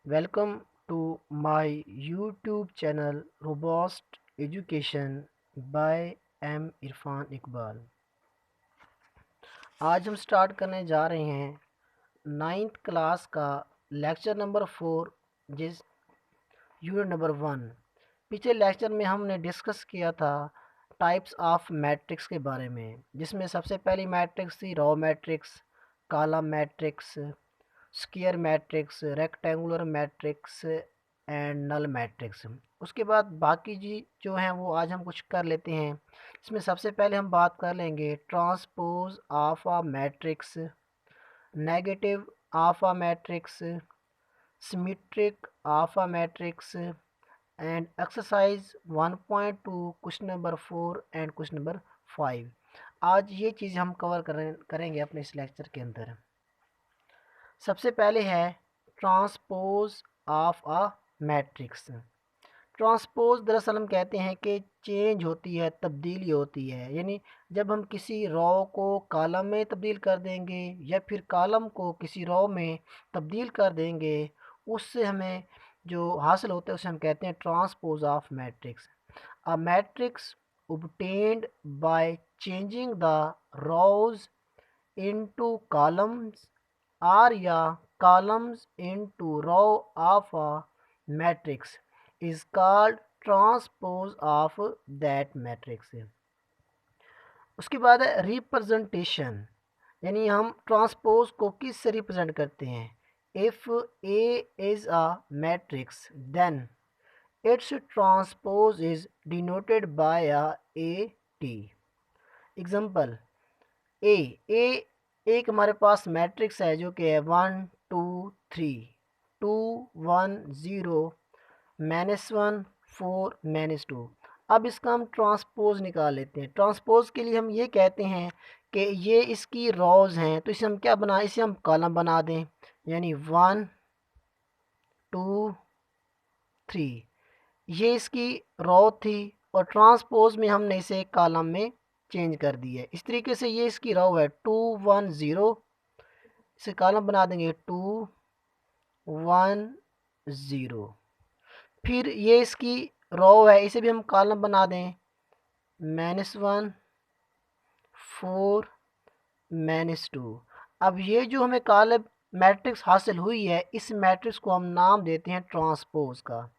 Welcome to my YouTube channel Robust Education by M Irfan Iqbal. आज हम start करने जा रहे हैं 9th क्लास का लेक्चर नंबर 4 जिस यूनिट नंबर 1। पिछले लेक्चर में हमने डिस्कस किया था टाइप्स ऑफ मैट्रिक्स के बारे में, जिसमें सबसे पहली मैट्रिक्स थी row matrix, column matrix, square matrix, rectangular matrix and null matrix. उसके बाद बाकी जी जो हैं वो आज हम कुछ कर लेते हैं। इसमें सबसे पहले हम बात कर लेंगे transpose of a matrix, negative of a matrix, symmetric of a matrix and exercise 1.2 question number 4 and question number 5। आज ये चीज़ हम कवर करेंगे अपने इस लेक्चर के अंदर। सबसे पहले है transpose of a matrix. Transpose दरअसल हम कहते हैं कि चेंज होती है, तब्दीली होती है, यानी जब हम किसी रो को कॉलम में तब्दील कर देंगे या फिर कॉलम को किसी रो में तब्दील कर देंगे, उससे हमें जो हासिल होता है उसे हम कहते हैं transpose of matrix. A matrix obtained by changing the rows into columns or या columns into row of a matrix is called transpose of that matrix। उसके बाद है रिप्रेजेंटेशन, यानी हम ट्रांसपोज को किस से रिप्रेजेंट करते हैं। If A is a matrix then its transpose is denoted by a A T. Example A A एक हमारे पास मैट्रिक्स है जो कि है 1 2 3 2 1 0 -1 4 -2। अब इसका हम ट्रांसपोज निकाल लेते हैं। ट्रांसपोज के लिए हम ये कहते हैं कि ये इसकी रोज हैं, तो इसे हम क्या बना, इसे हम कॉलम बना दें, यानी 1 2 3 ये इसकी रो थी और ट्रांसपोज में हमने इसे कॉलम में चेंज कर दिया है। इस तरीके से ये इसकी रो है 2 1 0, इसे कॉलम बना देंगे 2 1 0। फिर ये इसकी रो है, इसे भी हम कॉलम बना दें -1 4 -2। अब ये जो हमें कॉलम मैट्रिक्स हासिल हुई है, इस मैट्रिक्स को हम नाम देते हैं ट्रांसपोज का।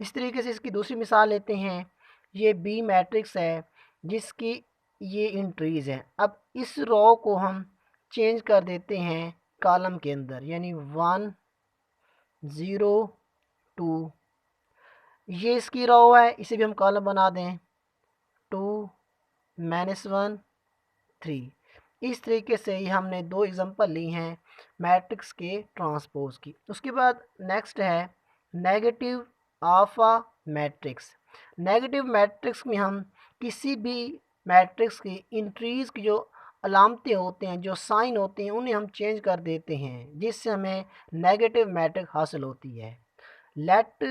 इस तरीके से इसकी दूसरी मिसाल लेते हैं। ये बी मैट्रिक्स है जिसकी ये इंट्रीज हैं। अब इस रो को हम चेंज कर देते हैं कॉलम के अंदर, यानी 1 0 2। ये इसकी रो है, इसे भी हम कॉलम बना दें 2 -1 3। इस तरीके से ही हमने दो एग्जांपल ली हैं मैट्रिक्स के ट्रांसपोज की। उसके बाद नेक्स्ट है negative of a matrix. Negative matrix में हम किसी भी मैट्रिक्स की इंट्रीज की जो अलामतें होते हैं, जो साइन होते हैं, उन्हें हम चेंज कर देते हैं, जिससे हमें नेगेटिव मैट्रिक्स हासिल होती है। Let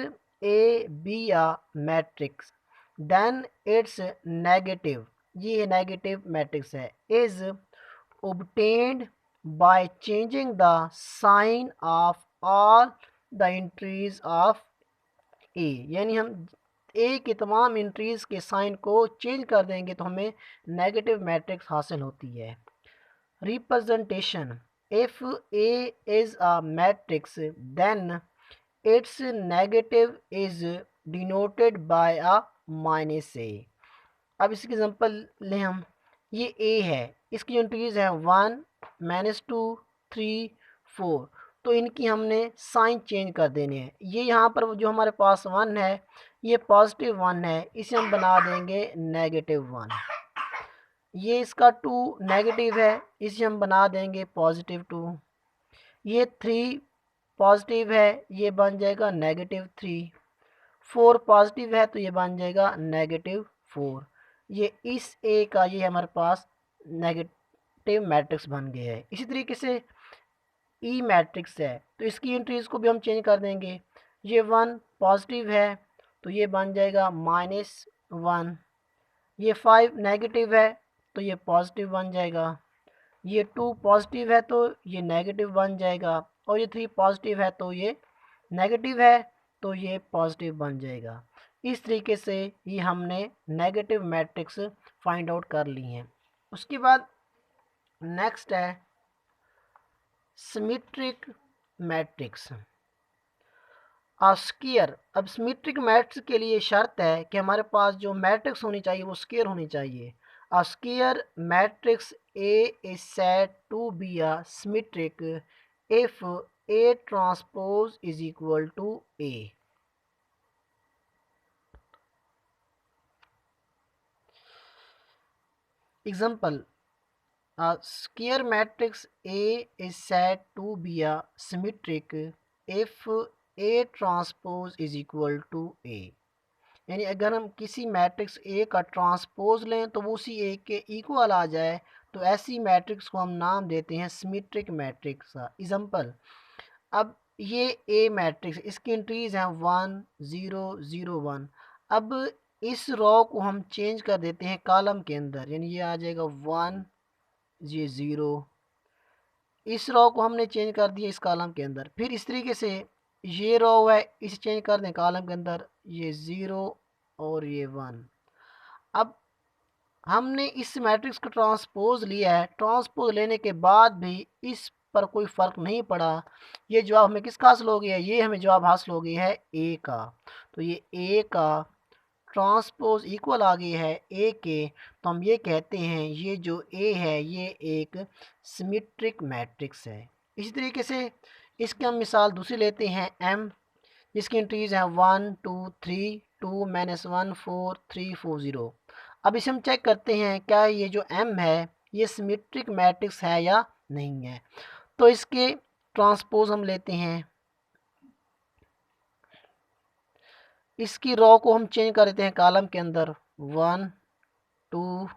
A be a matrix then its negative, ये नेगेटिव मैट्रिक्स है, is obtained by changing the sign of all the entries of A, यानी हम ए की तमाम इंट्रीज के साइन को चेंज कर देंगे तो हमें नेगेटिव मैट्रिक्स हासिल होती है। Representation, if A is a matrix then its negative is denoted by a -a। अब इसकी एग्जांपल लें हम, ये ए है, इसकी जो इंट्रीज है 1 -2 3 4, तो इनकी हमने साइन चेंज कर देने हैं। ये यहाँ पर जो हमारे पास 1 है ये पॉजिटिव 1 है, इसे हम बना देंगे -1। ये इसका 2 नेगेटिव है, इसे हम बना देंगे +2। ये 3 पॉजिटिव है, ये बन जाएगा -3। 4 पॉजिटिव है तो ये बन जाएगा -4। ये इस ए का ये हमारे पास नेगेटिव मैट्रिक्स बन गया है। इसी तरीके से ई मैट्रिक्स है तो इसकी एंट्रीज को भी हम चेंज कर देंगे। ये 1 पॉजिटिव है तो ये बन जाएगा -1। ये 5 नेगेटिव है तो ये पॉजिटिव बन जाएगा। ये 2 पॉजिटिव है तो ये नेगेटिव बन जाएगा और ये 3 पॉजिटिव है तो ये नेगेटिव है तो ये पॉजिटिव बन जाएगा। इस तरीके से ये हमने नेगेटिव मैट्रिक्स फाइंड आउट कर ली हैं। उसके बाद नेक्स्ट है सिमेट्रिक मैट्रिक्स स्क्वायर। अब सिमेट्रिक मैट्रिक्स के लिए शर्त है कि हमारे पास जो मैट्रिक्स होनी चाहिए वो स्क्वायर होनी चाहिए। A square matrix A is said to be a symmetric if A transpose is equal to A. Example: a square matrix A is said to be a symmetric if A transpose is equal to A. यानी अगर हम किसी matrix A का transpose लें तो वो उसी ए के इक्वल आ जाए तो ऐसी मैट्रिक्स को हम नाम देते हैं सिमेट्रिक मैट्रिक्स का। एग्जांपल: अब ये ए मैट्रिक्स, इसकी एंट्रीज हैं 1 0 0 1। अब इस रो को हम चेंज कर देते हैं कॉलम के अंदर, यानी ये आ जाएगा 1, ये 0। इस रो को हमने चेंज कर दिया इस कॉलम के अंदर। फिर इस तरीके से ये रो है, इसे चेंज कर दें कॉलम के अंदर, ये 0 और ये 1। अब हमने इस मैट्रिक्स का ट्रांसपोज लिया है, ट्रांसपोज लेने के बाद भी इस पर कोई फ़र्क नहीं पड़ा। ये जवाब हमें किसका हासिल हो गया है? ये हमें जवाब हासिल हो गया है ए का। तो ये ए का ट्रांसपोज इक्वल आ गई है ए के, तो हम ये कहते हैं ये जो ए है ये एक सिमेट्रिक मैट्रिक्स है। इसी तरीके से इसकी हम मिसाल दूसरी लेते हैं एम, जिसकी एंट्रीज हैं 1 2 3 2 -1 4 3 4 0। अब इसे हम चेक करते हैं क्या ये जो एम है ये सिमेट्रिक मैट्रिक्स है या नहीं है। तो इसके ट्रांसपोज हम लेते हैं, इसकी रो को हम चेंज कर देते हैं कॉलम के अंदर 1 2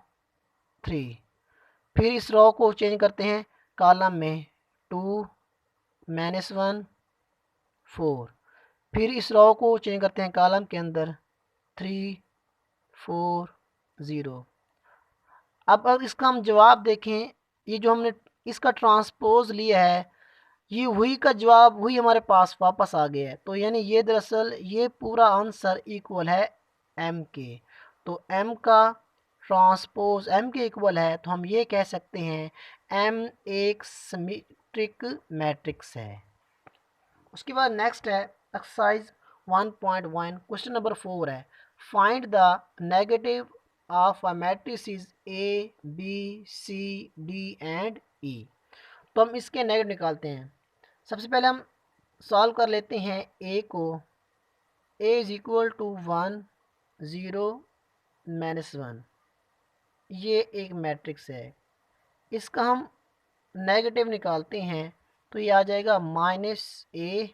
3। फिर इस रो को चेंज करते हैं कॉलम में 2 -1 4। फिर इस रो को चेंज करते हैं कॉलम के अंदर 3 4 0। अब अगर इसका हम जवाब देखें, ये जो हमने इसका ट्रांसपोज लिया है ये वही का जवाब वही हमारे पास वापस आ गया है। तो यानी ये दरअसल ये पूरा आंसर इक्वल है एम के। तो एम का ट्रांसपोज एम के इक्वल है, तो हम ये कह सकते हैं एम एक सिमेट्रिक मैट्रिक्स है। उसके बाद नेक्स्ट है एक्सरसाइज 1.1 क्वेश्चन नंबर 4 है, find the negative of a matrices A B C D and E. तो हम इसके नेगेटिव निकालते हैं। सबसे पहले हम सॉल्व कर लेते हैं ए को। ए इज इक्वल टू 1 0 -1, ये एक मैट्रिक्स है। इसका हम नेगेटिव निकालते हैं तो ये आ जाएगा -a।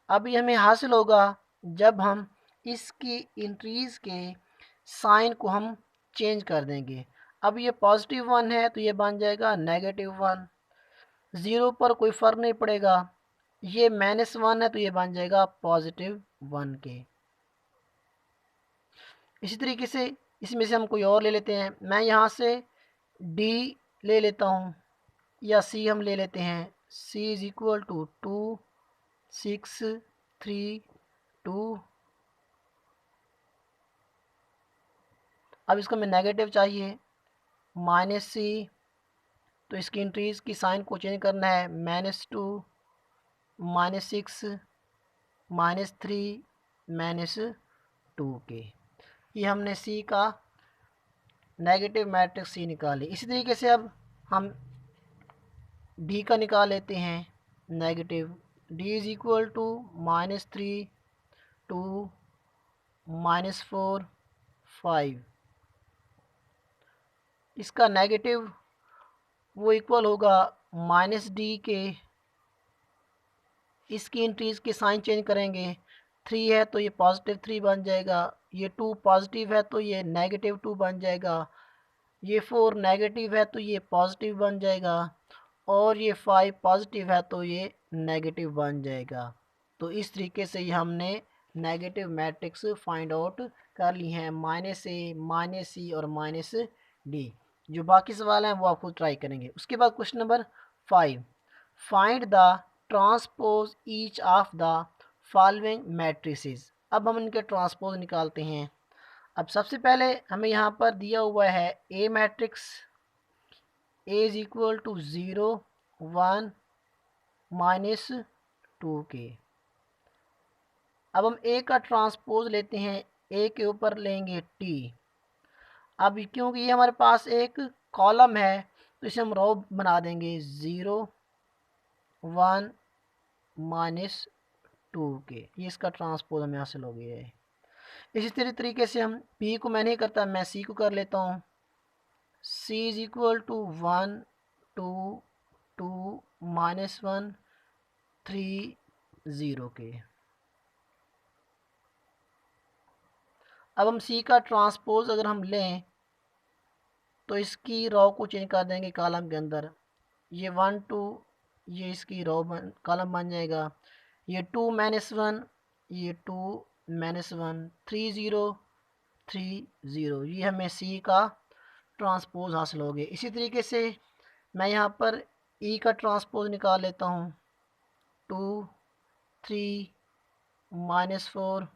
अब ये हमें हासिल होगा जब हम इसकी इंट्रीज के साइन को हम चेंज कर देंगे। अब ये +1 है तो ये बन जाएगा -1। 0 पर कोई फ़र्क नहीं पड़ेगा। ये -1 है तो ये बन जाएगा +1 के। इसी तरीके से इसमें से हम कोई और ले लेते हैं। मैं यहाँ से D ले लेता हूँ या C हम ले लेते हैं। C is equal to 2 6 3 2। अब इसको हमें नेगेटिव चाहिए -C, तो इसकी इंट्रीज की साइन को चेंज करना है -2 -6 -3 -2 के। ये हमने C का नेगेटिव मैट्रिक्स C निकाली। इसी तरीके से अब हम D का निकाल लेते हैं negative. D is equal to -3 2 -4 5। इसका नेगेटिव वो इक्वल होगा -D के। इसकी इंट्रीज के साइन चेंज करेंगे, 3 है तो ये +3 बन जाएगा, ये 2 पॉजिटिव है तो ये -2 बन जाएगा, ये 4 नेगेटिव है तो ये पॉजिटिव बन जाएगा, और ये 5 पॉजिटिव है तो ये नेगेटिव बन जाएगा। तो इस तरीके से ये हमने नेगेटिव मैट्रिक्स फाइंड आउट कर ली हैं, -a -c और -d। जो बाकी सवाल हैं वो आप खुद ट्राई करेंगे। उसके बाद question number 5, find the transpose each of the following matrices. अब हम इनके ट्रांसपोज निकालते हैं। अब सबसे पहले हमें यहाँ पर दिया हुआ है a matrix, A is equal to 0 1 minus 2 के। अब हम ए का ट्रांसपोज लेते हैं, ए के ऊपर लेंगे टी। अब क्योंकि ये हमारे पास एक कॉलम है तो इसे हम रो बना देंगे 0 1 माइनस 2 के। ये इसका ट्रांसपोज हमें हासिल हो गया है। इसी तरीके से हम पी को मैं नहीं करता, मैं सी को कर लेता हूँ। सी इज इक्वल टू 1 2 2 माइनस 1 3 0 के। अब हम सी का ट्रांसपोज अगर हम लें तो इसकी रो को चेंज कर देंगे कॉलम के अंदर। ये 1 2 ये इसकी रो कॉलम बन जाएगा। ये 2 माइनस 1 ये 2 माइनस 1 3 0 3 0। ये हमें सी का ट्रांसपोज हासिल हो गया। इसी तरीके से मैं यहाँ पर ई का ट्रांसपोज निकाल लेता हूँ। 2 3 माइनस 4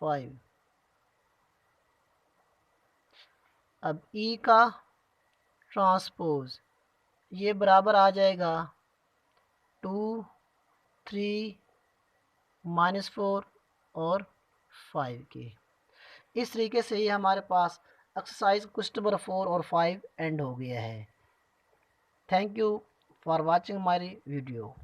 5। अब ई का ट्रांसपोज ये बराबर आ जाएगा 2 3 माइनस 4 और 5 के। इस तरीके से ये हमारे पास एक्सरसाइज क्वेश्चन नंबर 4 और 5 एंड हो गया है। Thank you for watching my video.